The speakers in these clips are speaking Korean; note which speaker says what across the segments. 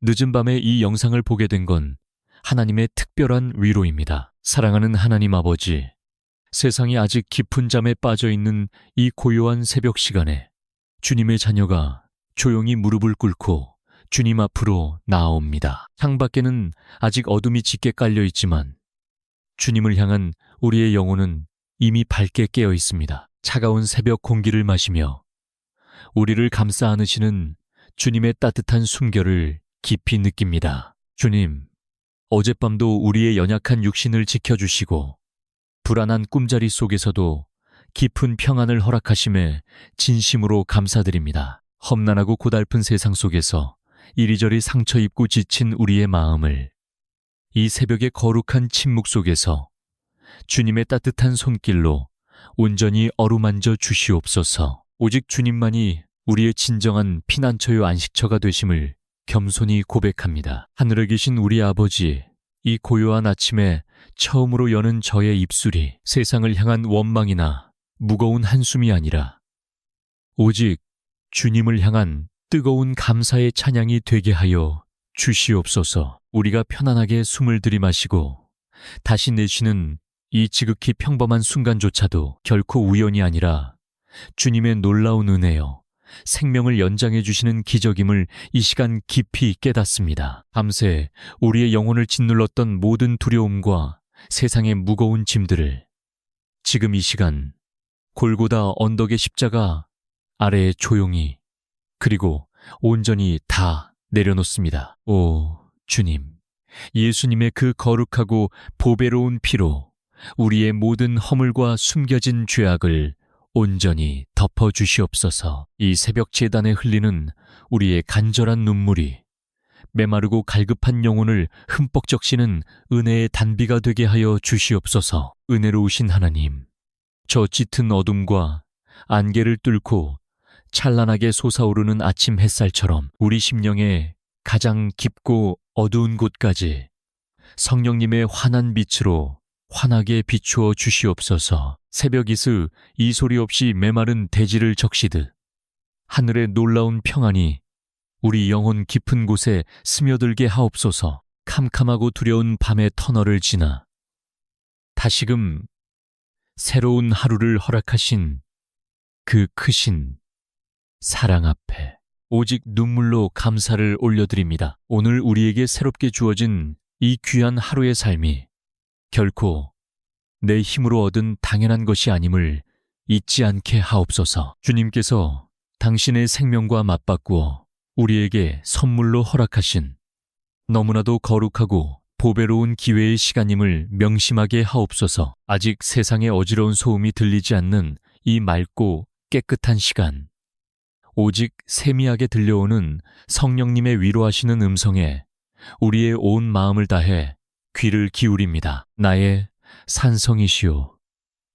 Speaker 1: 늦은 밤에 이 영상을 보게 된 건 하나님의 특별한 위로입니다. 사랑하는 하나님 아버지, 세상이 아직 깊은 잠에 빠져 있는 이 고요한 새벽 시간에 주님의 자녀가 조용히 무릎을 꿇고 주님 앞으로 나아옵니다. 창밖에는 아직 어둠이 짙게 깔려 있지만 주님을 향한 우리의 영혼은 이미 밝게 깨어 있습니다. 차가운 새벽 공기를 마시며 우리를 감싸 안으시는 주님의 따뜻한 숨결을 깊이 느낍니다. 주님, 어젯밤도 우리의 연약한 육신을 지켜주시고 불안한 꿈자리 속에서도 깊은 평안을 허락하심에 진심으로 감사드립니다. 험난하고 고달픈 세상 속에서 이리저리 상처 입고 지친 우리의 마음을 이 새벽의 거룩한 침묵 속에서 주님의 따뜻한 손길로 온전히 어루만져 주시옵소서. 오직 주님만이 우리의 진정한 피난처요 안식처가 되심을 겸손히 고백합니다. 하늘에 계신 우리 아버지, 이 고요한 아침에 처음으로 여는 저의 입술이 세상을 향한 원망이나 무거운 한숨이 아니라 오직 주님을 향한 뜨거운 감사의 찬양이 되게 하여 주시옵소서. 우리가 편안하게 숨을 들이마시고 다시 내쉬는 이 지극히 평범한 순간조차도 결코 우연이 아니라 주님의 놀라운 은혜요, 생명을 연장해 주시는 기적임을 이 시간 깊이 깨닫습니다. 밤새 우리의 영혼을 짓눌렀던 모든 두려움과 세상의 무거운 짐들을 지금 이 시간 골고다 언덕의 십자가 아래에 조용히 그리고 온전히 다 내려놓습니다. 오 주님, 예수님의 그 거룩하고 보배로운 피로 우리의 모든 허물과 숨겨진 죄악을 온전히 덮어주시옵소서. 이 새벽 제단에 흘리는 우리의 간절한 눈물이 메마르고 갈급한 영혼을 흠뻑 적시는 은혜의 단비가 되게 하여 주시옵소서. 은혜로우신 하나님, 저 짙은 어둠과 안개를 뚫고 찬란하게 솟아오르는 아침 햇살처럼 우리 심령의 가장 깊고 어두운 곳까지 성령님의 환한 빛으로 환하게 비추어 주시옵소서. 새벽 이슬 이 소리 없이 메마른 대지를 적시듯 하늘의 놀라운 평안이 우리 영혼 깊은 곳에 스며들게 하옵소서. 캄캄하고 두려운 밤의 터널을 지나 다시금 새로운 하루를 허락하신 그 크신 사랑 앞에 오직 눈물로 감사를 올려드립니다. 오늘 우리에게 새롭게 주어진 이 귀한 하루의 삶이 결코 내 힘으로 얻은 당연한 것이 아님을 잊지 않게 하옵소서. 주님께서 당신의 생명과 맞바꾸어 우리에게 선물로 허락하신 너무나도 거룩하고 보배로운 기회의 시간임을 명심하게 하옵소서. 아직 세상의 어지러운 소음이 들리지 않는 이 맑고 깨끗한 시간, 오직 세미하게 들려오는 성령님의 위로하시는 음성에 우리의 온 마음을 다해 귀를 기울입니다. 나의 산성이시오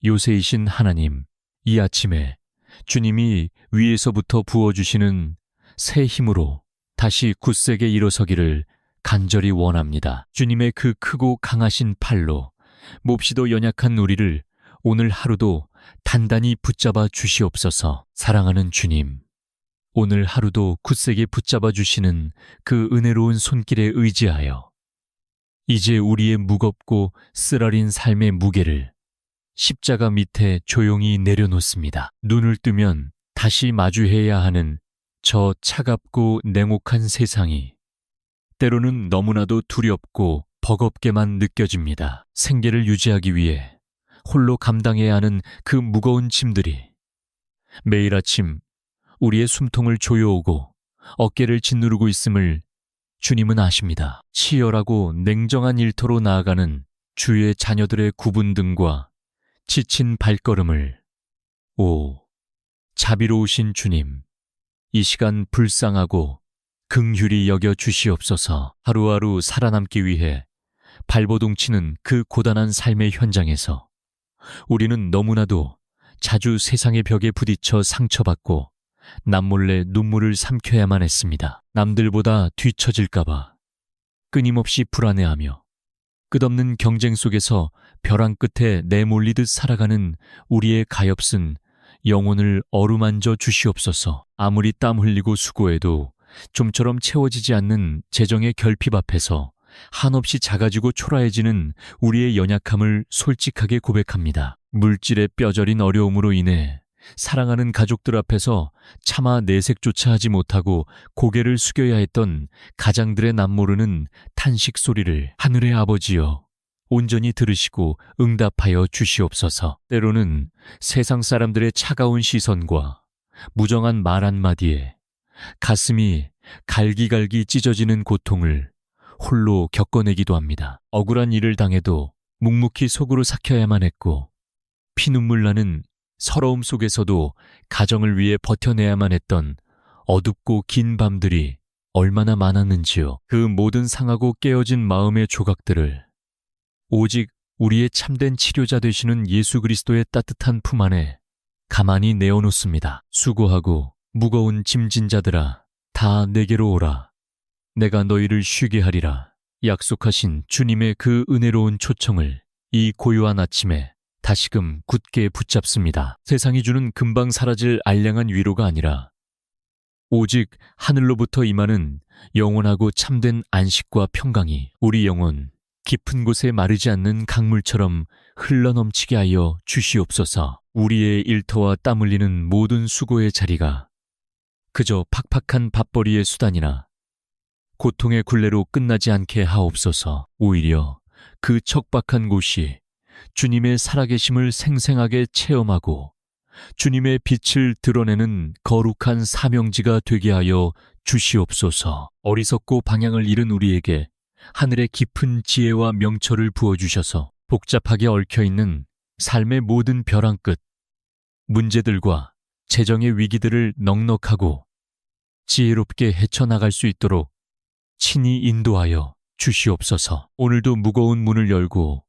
Speaker 1: 요새이신 하나님, 이 아침에 주님이 위에서부터 부어주시는 새 힘으로 다시 굳세게 일어서기를 간절히 원합니다. 주님의 그 크고 강하신 팔로 몹시도 연약한 우리를 오늘 하루도 단단히 붙잡아 주시옵소서. 사랑하는 주님, 오늘 하루도 굳세게 붙잡아 주시는 그 은혜로운 손길에 의지하여 이제 우리의 무겁고 쓰라린 삶의 무게를 십자가 밑에 조용히 내려놓습니다. 눈을 뜨면 다시 마주해야 하는 저 차갑고 냉혹한 세상이 때로는 너무나도 두렵고 버겁게만 느껴집니다. 생계를 유지하기 위해 홀로 감당해야 하는 그 무거운 짐들이 매일 아침 우리의 숨통을 조여오고 어깨를 짓누르고 있음을 주님은 아십니다. 치열하고 냉정한 일터로 나아가는 주의 자녀들의 구분 등과 지친 발걸음을 오 자비로우신 주님, 이 시간 불쌍하고 긍휼히 여겨 주시옵소서. 하루하루 살아남기 위해 발버둥치는 그 고단한 삶의 현장에서 우리는 너무나도 자주 세상의 벽에 부딪혀 상처받고 남몰래 눈물을 삼켜야만 했습니다. 남들보다 뒤처질까봐 끊임없이 불안해하며 끝없는 경쟁 속에서 벼랑 끝에 내몰리듯 살아가는 우리의 가엾은 영혼을 어루만져 주시옵소서. 아무리 땀 흘리고 수고해도 좀처럼 채워지지 않는 재정의 결핍 앞에서 한없이 작아지고 초라해지는 우리의 연약함을 솔직하게 고백합니다. 물질의 뼈저린 어려움으로 인해 사랑하는 가족들 앞에서 차마 내색조차 하지 못하고 고개를 숙여야 했던 가장들의 남모르는 탄식 소리를 하늘의 아버지여 온전히 들으시고 응답하여 주시옵소서. 때로는 세상 사람들의 차가운 시선과 무정한 말 한마디에 가슴이 갈기갈기 찢어지는 고통을 홀로 겪어내기도 합니다. 억울한 일을 당해도 묵묵히 속으로 삭혀야만 했고 피눈물 나는 서러움 속에서도 가정을 위해 버텨내야만 했던 어둡고 긴 밤들이 얼마나 많았는지요. 그 모든 상하고 깨어진 마음의 조각들을 오직 우리의 참된 치료자 되시는 예수 그리스도의 따뜻한 품 안에 가만히 내어놓습니다. 수고하고 무거운 짐진 자들아 다 내게로 오라. 내가 너희를 쉬게 하리라. 약속하신 주님의 그 은혜로운 초청을 이 고요한 아침에 다시금 굳게 붙잡습니다. 세상이 주는 금방 사라질 알량한 위로가 아니라 오직 하늘로부터 임하는 영원하고 참된 안식과 평강이 우리 영혼 깊은 곳에 마르지 않는 강물처럼 흘러넘치게 하여 주시옵소서. 우리의 일터와 땀 흘리는 모든 수고의 자리가 그저 팍팍한 밥벌이의 수단이나 고통의 굴레로 끝나지 않게 하옵소서. 오히려 그 척박한 곳이 주님의 살아계심을 생생하게 체험하고 주님의 빛을 드러내는 거룩한 사명지가 되게 하여 주시옵소서. 어리석고 방향을 잃은 우리에게 하늘의 깊은 지혜와 명철을 부어주셔서 복잡하게 얽혀있는 삶의 모든 벼랑 끝, 문제들과 재정의 위기들을 넉넉하고 지혜롭게 헤쳐나갈 수 있도록 친히 인도하여 주시옵소서. 오늘도 무거운 문을 열고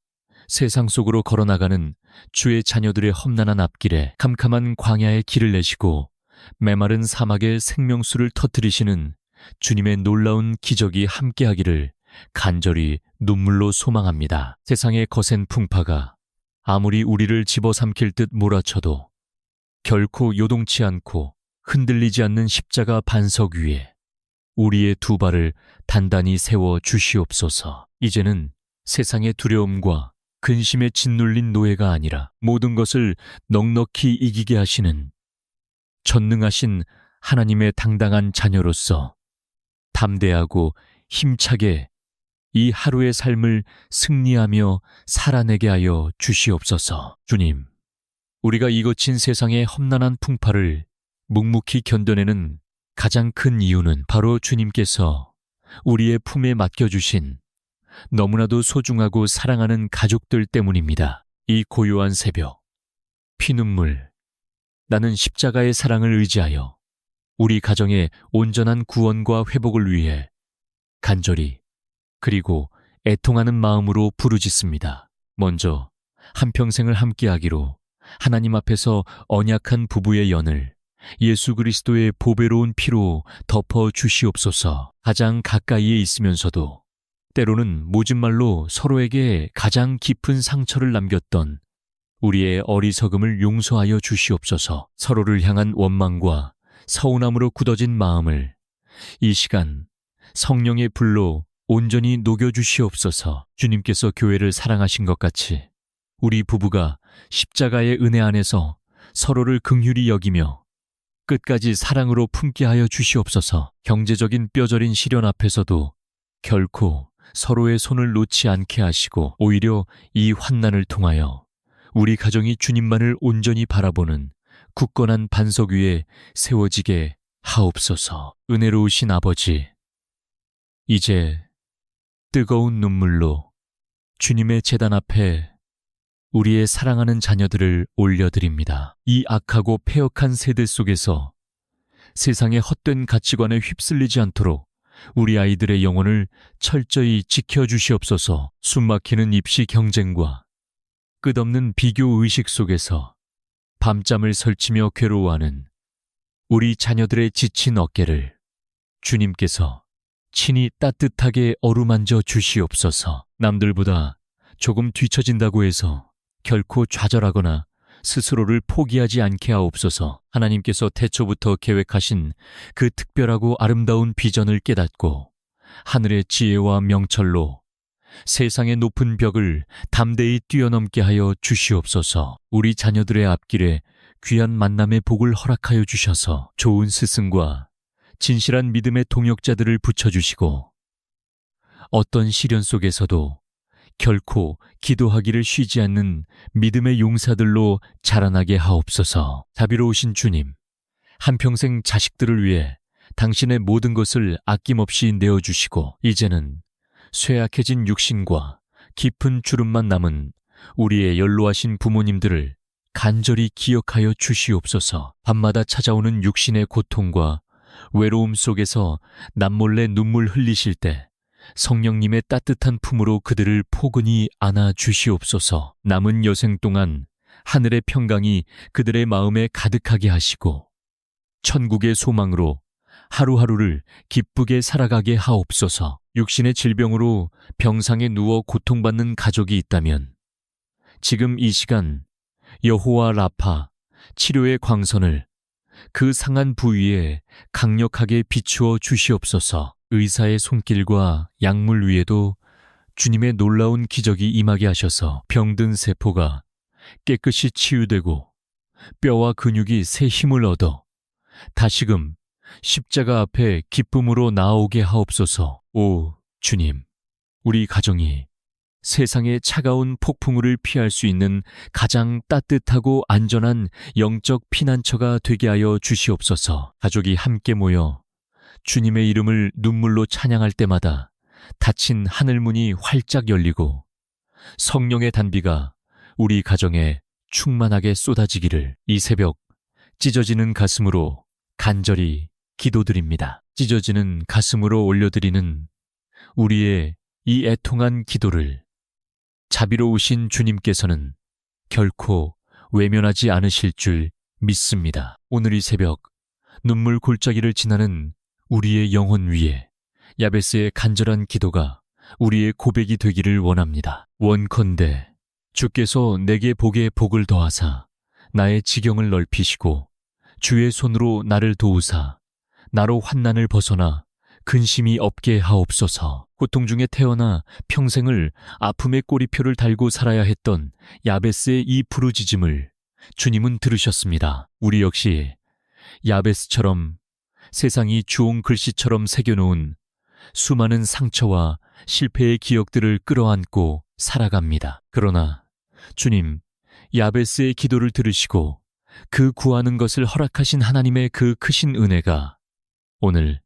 Speaker 1: 세상 속으로 걸어나가는 주의 자녀들의 험난한 앞길에 캄캄한 광야의 길을 내시고 메마른 사막의 생명수를 터뜨리시는 주님의 놀라운 기적이 함께하기를 간절히 눈물로 소망합니다. 세상의 거센 풍파가 아무리 우리를 집어삼킬 듯 몰아쳐도 결코 요동치 않고 흔들리지 않는 십자가 반석 위에 우리의 두 발을 단단히 세워 주시옵소서. 이제는 세상의 두려움과 근심에 짓눌린 노예가 아니라 모든 것을 넉넉히 이기게 하시는 전능하신 하나님의 당당한 자녀로서 담대하고 힘차게 이 하루의 삶을 승리하며 살아내게 하여 주시옵소서. 주님, 우리가 이 거친 세상의 험난한 풍파를 묵묵히 견뎌내는 가장 큰 이유는 바로 주님께서 우리의 품에 맡겨주신 너무나도 소중하고 사랑하는 가족들 때문입니다. 이 고요한 새벽, 피눈물, 나는 십자가의 사랑을 의지하여 우리 가정의 온전한 구원과 회복을 위해 간절히 그리고 애통하는 마음으로 부르짖습니다. 먼저 한평생을 함께하기로 하나님 앞에서 언약한 부부의 연을 예수 그리스도의 보배로운 피로 덮어 주시옵소서. 가장 가까이에 있으면서도 때로는 모진 말로 서로에게 가장 깊은 상처를 남겼던 우리의 어리석음을 용서하여 주시옵소서. 서로를 향한 원망과 서운함으로 굳어진 마음을 이 시간 성령의 불로 온전히 녹여주시옵소서. 주님께서 교회를 사랑하신 것 같이 우리 부부가 십자가의 은혜 안에서 서로를 긍휼히 여기며 끝까지 사랑으로 품게 하여 주시옵소서. 경제적인 뼈저린 시련 앞에서도 결코 서로의 손을 놓지 않게 하시고 오히려 이 환난을 통하여 우리 가정이 주님만을 온전히 바라보는 굳건한 반석 위에 세워지게 하옵소서. 은혜로우신 아버지, 이제 뜨거운 눈물로 주님의 제단 앞에 우리의 사랑하는 자녀들을 올려드립니다. 이 악하고 패역한 세대 속에서 세상의 헛된 가치관에 휩쓸리지 않도록 우리 아이들의 영혼을 철저히 지켜주시옵소서. 숨막히는 입시 경쟁과 끝없는 비교 의식 속에서 밤잠을 설치며 괴로워하는 우리 자녀들의 지친 어깨를 주님께서 친히 따뜻하게 어루만져 주시옵소서. 남들보다 조금 뒤처진다고 해서 결코 좌절하거나 스스로를 포기하지 않게 하옵소서. 하나님께서 태초부터 계획하신 그 특별하고 아름다운 비전을 깨닫고 하늘의 지혜와 명철로 세상의 높은 벽을 담대히 뛰어넘게 하여 주시옵소서. 우리 자녀들의 앞길에 귀한 만남의 복을 허락하여 주셔서 좋은 스승과 진실한 믿음의 동역자들을 붙여주시고 어떤 시련 속에서도 결코 기도하기를 쉬지 않는 믿음의 용사들로 자라나게 하옵소서. 자비로우신 주님, 한평생 자식들을 위해 당신의 모든 것을 아낌없이 내어주시고 이제는 쇠약해진 육신과 깊은 주름만 남은 우리의 연로하신 부모님들을 간절히 기억하여 주시옵소서. 밤마다 찾아오는 육신의 고통과 외로움 속에서 남몰래 눈물 흘리실 때 성령님의 따뜻한 품으로 그들을 포근히 안아 주시옵소서. 남은 여생 동안 하늘의 평강이 그들의 마음에 가득하게 하시고 천국의 소망으로 하루하루를 기쁘게 살아가게 하옵소서. 육신의 질병으로 병상에 누워 고통받는 가족이 있다면 지금 이 시간 여호와 라파 치료의 광선을 그 상한 부위에 강력하게 비추어 주시옵소서. 의사의 손길과 약물 위에도 주님의 놀라운 기적이 임하게 하셔서 병든 세포가 깨끗이 치유되고 뼈와 근육이 새 힘을 얻어 다시금 십자가 앞에 기쁨으로 나아오게 하옵소서. 오 주님, 우리 가정이 세상의 차가운 폭풍우를 피할 수 있는 가장 따뜻하고 안전한 영적 피난처가 되게 하여 주시옵소서. 가족이 함께 모여 주님의 이름을 눈물로 찬양할 때마다 닫힌 하늘문이 활짝 열리고 성령의 단비가 우리 가정에 충만하게 쏟아지기를 이 새벽 찢어지는 가슴으로 간절히 기도드립니다. 찢어지는 가슴으로 올려드리는 우리의 이 애통한 기도를 자비로우신 주님께서는 결코 외면하지 않으실 줄 믿습니다. 오늘 이 새벽 눈물 골짜기를 지나는 우리의 영혼 위에 야베스의 간절한 기도가 우리의 고백이 되기를 원합니다. 원컨대 주께서 내게 복에 복을 더하사 나의 지경을 넓히시고 주의 손으로 나를 도우사 나로 환난을 벗어나 근심이 없게 하옵소서. 고통 중에 태어나 평생을 아픔의 꼬리표를 달고 살아야 했던 야베스의 이 부르짖음을 주님은 들으셨습니다. 우리 역시 야베스처럼 세상이 주홍 글씨처럼 새겨놓은 수많은 상처와 실패의 기억들을 끌어안고 살아갑니다. 그러나 주님, 야베스의 기도를 들으시고 그 구하는 것을 허락하신 하나님의 그 크신 은혜가 오늘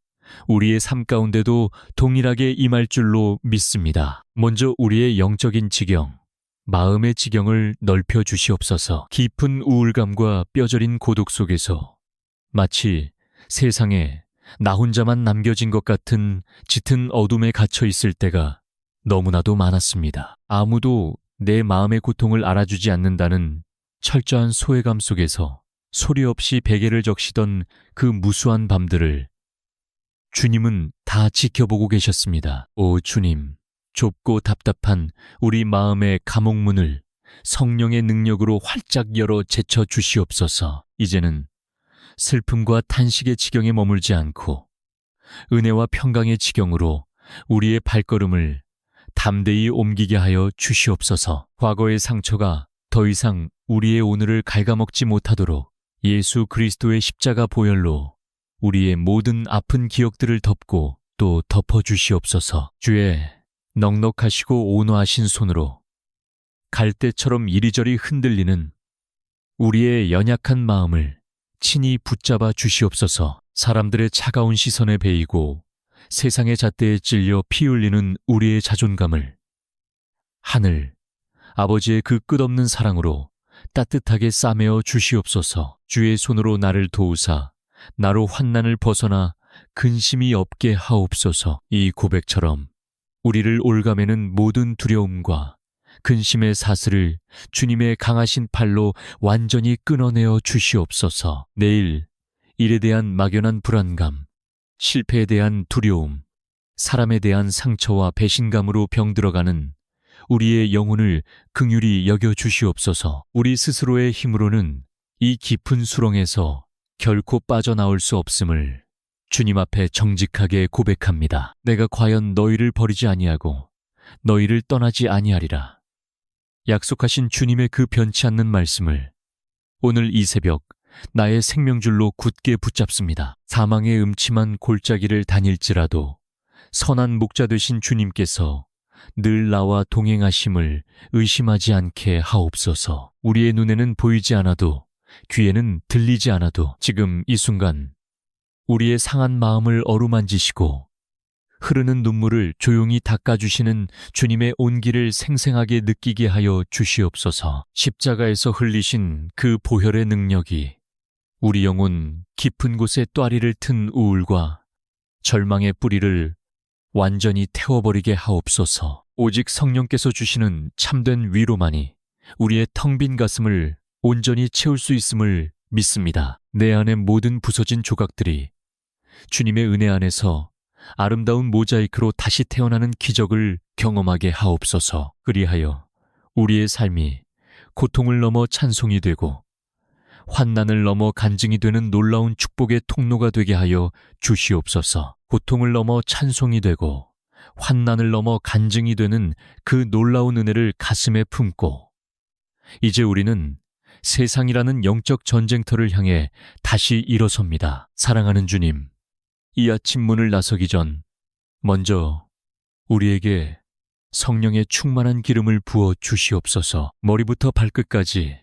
Speaker 1: 우리의 삶 가운데도 동일하게 임할 줄로 믿습니다. 먼저 우리의 영적인 지경, 마음의 지경을 넓혀 주시옵소서. 깊은 우울감과 뼈저린 고독 속에서 마치 세상에 나 혼자만 남겨진 것 같은 짙은 어둠에 갇혀 있을 때가 너무나도 많았습니다. 아무도 내 마음의 고통을 알아주지 않는다는 철저한 소외감 속에서 소리 없이 베개를 적시던 그 무수한 밤들을 주님은 다 지켜보고 계셨습니다. 오 주님, 좁고 답답한 우리 마음의 감옥문을 성령의 능력으로 활짝 열어 제쳐 주시옵소서. 이제는 슬픔과 탄식의 지경에 머물지 않고 은혜와 평강의 지경으로 우리의 발걸음을 담대히 옮기게 하여 주시옵소서. 과거의 상처가 더 이상 우리의 오늘을 갉아먹지 못하도록 예수 그리스도의 십자가 보혈로 우리의 모든 아픈 기억들을 덮고 또 덮어주시옵소서. 주의 넉넉하시고 온화하신 손으로 갈대처럼 이리저리 흔들리는 우리의 연약한 마음을 친히 붙잡아 주시옵소서. 사람들의 차가운 시선에 베이고 세상의 잣대에 찔려 피 흘리는 우리의 자존감을 하늘 아버지의 그 끝없는 사랑으로 따뜻하게 싸매어 주시옵소서. 주의 손으로 나를 도우사 나로 환난을 벗어나 근심이 없게 하옵소서. 이 고백처럼 우리를 올가매는 모든 두려움과 근심의 사슬을 주님의 강하신 팔로 완전히 끊어내어 주시옵소서. 내일 일에 대한 막연한 불안감, 실패에 대한 두려움, 사람에 대한 상처와 배신감으로 병들어가는 우리의 영혼을 긍휼히 여겨 주시옵소서. 우리 스스로의 힘으로는 이 깊은 수렁에서 결코 빠져나올 수 없음을 주님 앞에 정직하게 고백합니다. 내가 과연 너희를 버리지 아니하고 너희를 떠나지 아니하리라. 약속하신 주님의 그 변치 않는 말씀을 오늘 이 새벽 나의 생명줄로 굳게 붙잡습니다. 사망의 음침한 골짜기를 다닐지라도 선한 목자 되신 주님께서 늘 나와 동행하심을 의심하지 않게 하옵소서. 우리의 눈에는 보이지 않아도 귀에는 들리지 않아도 지금 이 순간 우리의 상한 마음을 어루만지시고 흐르는 눈물을 조용히 닦아주시는 주님의 온기를 생생하게 느끼게 하여 주시옵소서. 십자가에서 흘리신 그 보혈의 능력이 우리 영혼 깊은 곳에 또아리를 튼 우울과 절망의 뿌리를 완전히 태워버리게 하옵소서. 오직 성령께서 주시는 참된 위로만이 우리의 텅 빈 가슴을 온전히 채울 수 있음을 믿습니다. 내 안의 모든 부서진 조각들이 주님의 은혜 안에서 아름다운 모자이크로 다시 태어나는 기적을 경험하게 하옵소서. 그리하여 우리의 삶이 고통을 넘어 찬송이 되고 환난을 넘어 간증이 되는 놀라운 축복의 통로가 되게 하여 주시옵소서. 고통을 넘어 찬송이 되고 환난을 넘어 간증이 되는 그 놀라운 은혜를 가슴에 품고 이제 우리는 세상이라는 영적 전쟁터를 향해 다시 일어섭니다. 사랑하는 주님, 이 아침 문을 나서기 전 먼저 우리에게 성령의 충만한 기름을 부어 주시옵소서. 머리부터 발끝까지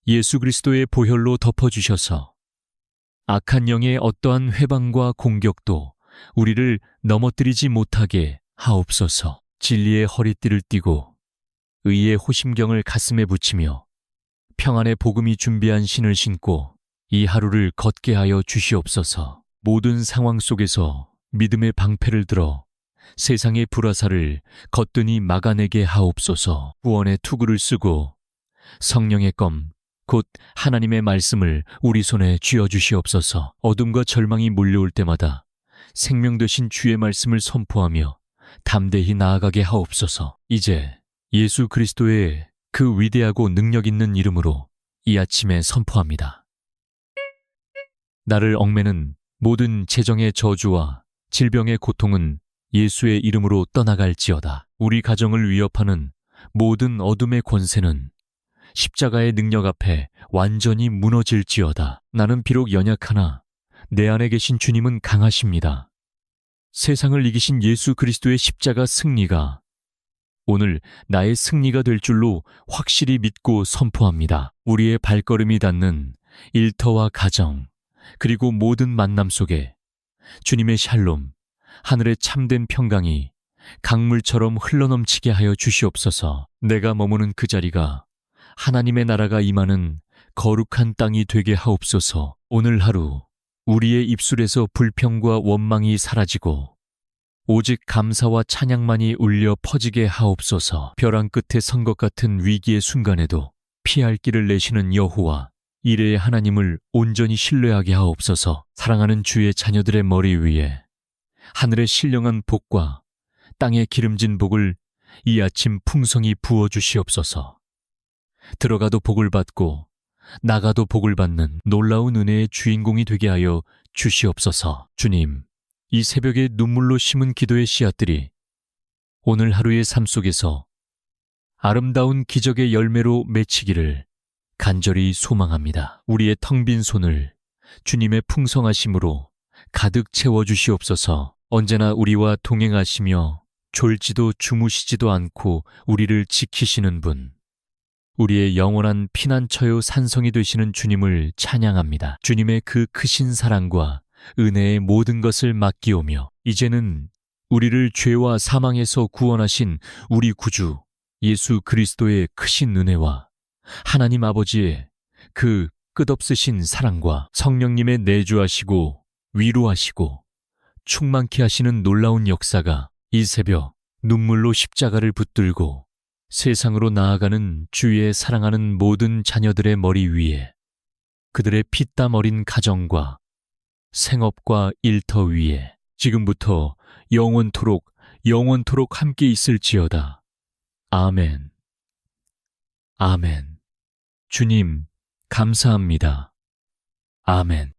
Speaker 1: 예수 그리스도의 보혈로 덮어주셔서 악한 영의 어떠한 회방과 공격도 우리를 넘어뜨리지 못하게 하옵소서. 진리의 허리띠를 띠고 의의 호심경을 가슴에 붙이며 평안의 복음이 준비한 신을 신고 이 하루를 걷게 하여 주시옵소서. 모든 상황 속에서 믿음의 방패를 들어 세상의 불화살을 거뜬히 막아내게 하옵소서. 구원의 투구를 쓰고 성령의 검, 곧 하나님의 말씀을 우리 손에 쥐어주시옵소서. 어둠과 절망이 몰려올 때마다 생명 되신 주의 말씀을 선포하며 담대히 나아가게 하옵소서. 이제 예수 그리스도의 그 위대하고 능력 있는 이름으로 이 아침에 선포합니다. 나를 얽매는 모든 재정의 저주와 질병의 고통은 예수의 이름으로 떠나갈지어다. 우리 가정을 위협하는 모든 어둠의 권세는 십자가의 능력 앞에 완전히 무너질지어다. 나는 비록 연약하나 내 안에 계신 주님은 강하십니다. 세상을 이기신 예수 그리스도의 십자가 승리가 오늘 나의 승리가 될 줄로 확실히 믿고 선포합니다. 우리의 발걸음이 닿는 일터와 가정, 그리고 모든 만남 속에 주님의 샬롬, 하늘의 참된 평강이 강물처럼 흘러넘치게 하여 주시옵소서. 내가 머무는 그 자리가 하나님의 나라가 임하는 거룩한 땅이 되게 하옵소서. 오늘 하루 우리의 입술에서 불평과 원망이 사라지고 오직 감사와 찬양만이 울려 퍼지게 하옵소서. 벼랑 끝에 선 것 같은 위기의 순간에도 피할 길을 내시는 여호와 이레의 하나님을 온전히 신뢰하게 하옵소서. 사랑하는 주의 자녀들의 머리 위에 하늘의 신령한 복과 땅의 기름진 복을 이 아침 풍성히 부어주시옵소서. 들어가도 복을 받고 나가도 복을 받는 놀라운 은혜의 주인공이 되게 하여 주시옵소서. 주님, 이 새벽에 눈물로 심은 기도의 씨앗들이 오늘 하루의 삶 속에서 아름다운 기적의 열매로 맺히기를 간절히 소망합니다. 우리의 텅 빈 손을 주님의 풍성하심으로 가득 채워주시옵소서. 언제나 우리와 동행하시며 졸지도 주무시지도 않고 우리를 지키시는 분, 우리의 영원한 피난처요 산성이 되시는 주님을 찬양합니다. 주님의 그 크신 사랑과 은혜의 모든 것을 맡기오며 이제는 우리를 죄와 사망에서 구원하신 우리 구주 예수 그리스도의 크신 은혜와 하나님 아버지의 그 끝없으신 사랑과 성령님의 내주하시고 위로하시고 충만케 하시는 놀라운 역사가 이 새벽 눈물로 십자가를 붙들고 세상으로 나아가는 주의 사랑하는 모든 자녀들의 머리 위에 그들의 피땀 어린 가정과 생업과 일터 위에 지금부터 영원토록 함께 있을지어다. 아멘. 아멘. 주님, 감사합니다. 아멘.